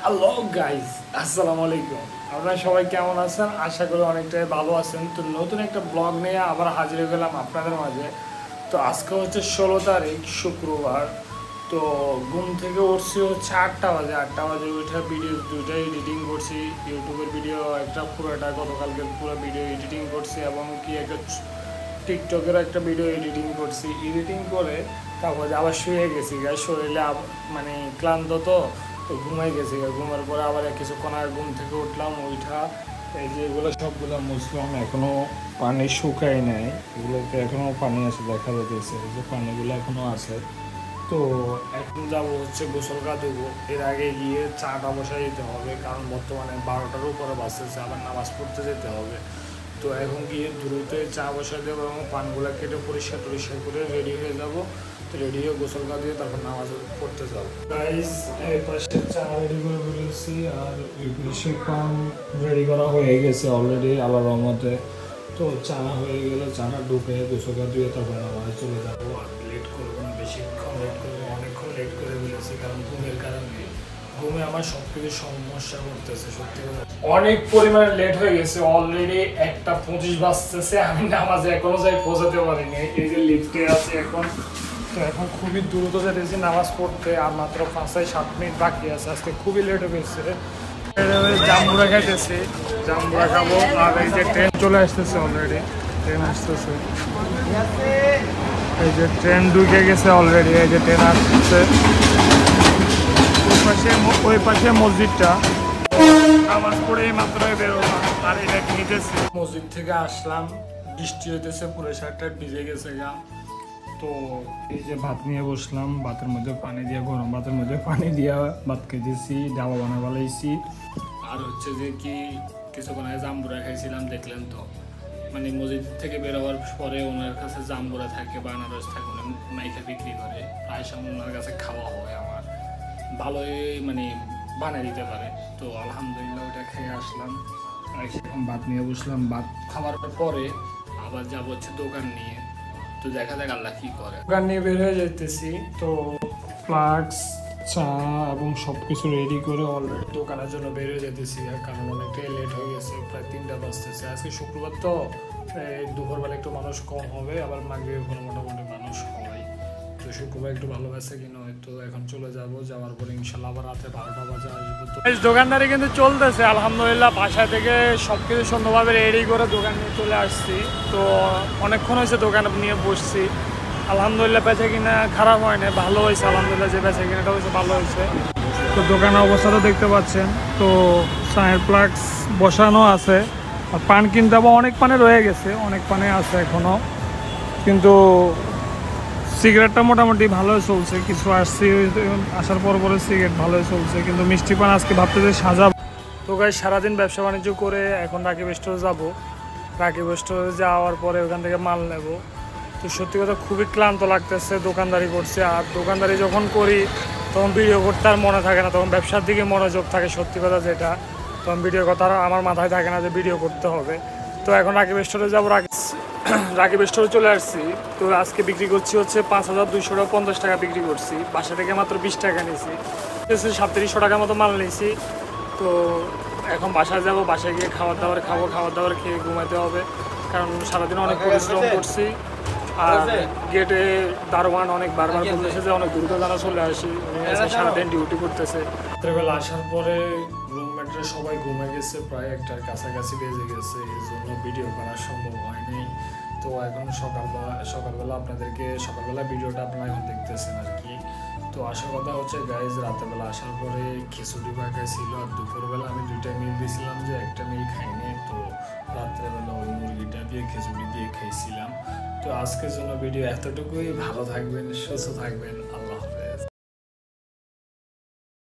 Hello guys, আসসালামু আলাইকুম। আপনারা সবাই কেমন আছেন? আশা করি অনেকটাই ভালো আছেন। তো নতুন একটা ব্লগ নিয়ে আবার হাজির হয়ে গেলাম আপনাদের মাঝে। তো আজকে হচ্ছে 16 তারিখ শুক্রবার। তো ঘুম থেকে উঠছি হচ্ছে 8টা বাজে। 8টা বাজে উঠে ভিডিও দুইটা এডিটিং করছি। ইউটিউবের ভিডিও একটা পুরোটা গতকালকের পুরো ভিডিও এডিটিং করছি এবং কি একটা টিকটকের একটা ভিডিও এডিটিং করছি। এডিটিং করে তারপরে আবার শুয়ে গেছি। শরীরে মানে ক্লান্ত তো ঘুমাই গেছি। ঘুমার পরে আবার কিছুক্ষণ আগে ঘুম থেকে উঠলাম। ওইটা এই যে এগুলো সবগুলো মুসলাম, এখনও পানি শুকায় নাই। এগুলোতে এখনও পানি আছে, দেখা যাচ্ছে যে পানিগুলো এখনও আছে। তো এখন যাবো হচ্ছে গোসল দেবো। এর আগে গিয়ে চাটা বসাই দিতে হবে, কারণ বর্তমানে 12টার উপরে বাসতেছে, আবার নামাজ পড়তে যেতে হবে। তো এখন গিয়ে দ্রুত চা বসাই দেবো এবং পানগুলো কেটে পরিষ্কার করে রেডি হয়ে যাবো। তো রেডি হয়ে গোসল দিয়ে তারপর নামাজ পড়তে যাবো। গাইস, এই পাশে চা রেডি করে ফেলেছি আর ওই পাশে পান রেডি করা হয়ে গেছে অলরেডি আল্লাহর রহমতে। তো চা হয়ে গেলে চাটা ঢুকে গোসল দিয়ে তারপর নামাজে চলে যাবো। আর লেট করবো না, বেশিক্ষণ লেট করবো, অনেকক্ষণ লেট করে ফেলেছি কারণ ঘুমের কারণে। ঘুমে আমার সব কিছু সমস্যা করতেছে, সত্যি কথা অনেক পরিমাণে লেট হয়ে গেছে। অলরেডি 1:25 বাজতেছে, আমি নামাজে এখনো যাই পৌঁছাতে পারিনি। এই যে লিফটে আছে এখন। তো এখন খুবই দ্রুত যেতেছি নামাজ পড়তে, আর মাত্র 5-7 মিনিট বাকি আছে। আজকে খুবই লেট হয়ে গেছে। জাম্বুরা খাইতেছি, জাম্বুরা খাবো। আর এই যে ট্রেন চলে আসতেছে, অলরেডি ট্রেন আসতেছে। এই যে ট্রেন ঢুকে গেছে অলরেডি, এই যে ট্রেন আসতেছে। ওই পাশে মসজিদটা, নামাজ পড়ে মাত্র বেরোলাম আর এটা নিতেছি। মসজিদ থেকে আসলাম, বৃষ্টি হইতেছে, পুরো শার্টটা ভিজে গেছে গা। তো এই যে ভাত নিয়ে বসলাম, ভাতের মধ্যে পানি দিয়ে, গরম ভাতের মধ্যে পানি দিয়ে ভাত খেয়েছি, ডাবা বানা বানাইছি। আর হচ্ছে যে কি কিছুক্ষণ আগে জাম্বুরা খাইছিলাম, দেখলেন তো। মানে মসজিদ থেকে বেরোবার পরে ওনার কাছে জাম্বুরা থাকে বা আনারস থাকে, উনি মাইকা বিক্রি করে। প্রায় সময় ওনার কাছে খাওয়া হয় আমার, ভালোই মানে বানিয়ে দিতে পারে। তো আলহামদুলিল্লাহ ওটা খেয়ে আসলাম। এখন ভাত নিয়ে বসলাম, ভাত খাওয়ার পরে আবার যাবো হচ্ছে দোকান নিয়ে। তো দেখা যাক আল্লাহ কি করে। দোকান নিয়ে বের হয়ে যাইতেছি। তো ফ্লাক্স, চা এবং সব কিছু রেডি করে অলরেডি দোকানের জন্য বের হয়ে যেতেছি, কারণ অনেকটাই লেট হয়ে গেছে, প্রায় 3টা বাজতেছে। আজকে শুক্রবার তো দুপুরবেলা একটু মানুষ কম হবে, আবার মাগরিবের পরে মোটামুটি মানুষ হয়। তো শুক্রবার একটু ভালো আছে কিনা। তো এখন চলে যাওয়ার পরে ইনশাল্লাহ আবার রাতে 12টা বাজে আসবো। তো দোকানদারি কিন্তু চলতেছে আলহামদুলিল্লাহ। বাসা থেকে সব কিছু সুন্দরভাবে রেডি করে দোকান নিয়ে চলে আসছি। তো অনেকক্ষণ হয়েছে দোকান নিয়ে বসছি। আলহামদুলিল্লাহ বেচা কিনা খারাপ হয় না, ভালো হয়েছে আলহামদুলিল্লাহ। যে বেচা কিনাটা হয়েছে ভালো হয়েছে। তো দোকানের অবস্থা তো দেখতে পাচ্ছেন। তো চায়ের ফ্লাক্স বসানো আছে, আর পান কিনতে হবে। অনেক পানে রয়ে গেছে, অনেক পানে আছে এখনো, কিন্তু সিগারেটটা মোটামুটি ভালোই চলছে। কিছু আসছি, আসার পর সিগারেট ভালোই চলছে, কিন্তু মিষ্টি পান আজকে ভাবতে যে সাজাবো। তো গাই সারাদিন ব্যবসা বাণিজ্য করে এখন রাকিব স্টোরে যাবো। রাকিব স্টোরে যাওয়ার পরে ওখান থেকে মাল নেব। তো সত্যি কথা খুবই ক্লান্ত লাগতেছে, দোকানদারি করছে। আর দোকানদারি যখন করি তখন ভিডিও করতে আর মনে থাকে না, তখন ব্যবসার দিকে মনোযোগ থাকে। সত্যি কথা যেটা, তখন ভিডিওর কথা আমার মাথায় থাকে না যে ভিডিও করতে হবে। তো এখন রাকিব স্টোরে যাবো। রাকিব স্টোরে চলে আসছি। তো আজকে বিক্রি করছি হচ্ছে 5250 টাকা বিক্রি করছি। বাসা থেকে মাত্র 20 টাকা নিয়েছি, 3700 টাকার মতো মাল নিয়েছি। তো এখন বাসায় যাব, বাসায় গিয়ে খাবার দাবার খাবো, খাবার দাবার খেয়ে ঘুমাতে হবে, কারণ সারাদিন অনেক পরিশ্রম করছি। আর গেটে দারোয়ান অনেক বারবার বলতেছে যে অনেক দ্রুত জানা চলে আসি, সারাদিন ডিউটি করতেছে। রাত্রেবেলা আসার পরে রুমমেটরা সবাই ঘুমে গেছে, প্রায় 1টার কাছাকাছি বেজে গেছে, এই জন্য ভিডিও করা সম্ভব হয়নি। তো এখন সকালবেলা আপনাদেরকে সকালবেলা ভিডিওটা আপনারা এখন দেখতেছেন আর কি। তো আসার কথা হচ্ছে গাইজ, রাতেরবেলা আসার পরে খিচুড়ি পাকাইছিল, আর দুপুরবেলা আমি 2টা মিল দিয়েছিলাম, যে একটা মিল খাইনি। তো রাত্রেবেলা ওই মুরগিটা দিয়ে খিচুড়ি দিয়ে খাইছিলাম। তো আজকের জন্য ভিডিও এতটুকুই। ভালো থাকবেন, সুস্থ থাকবেন।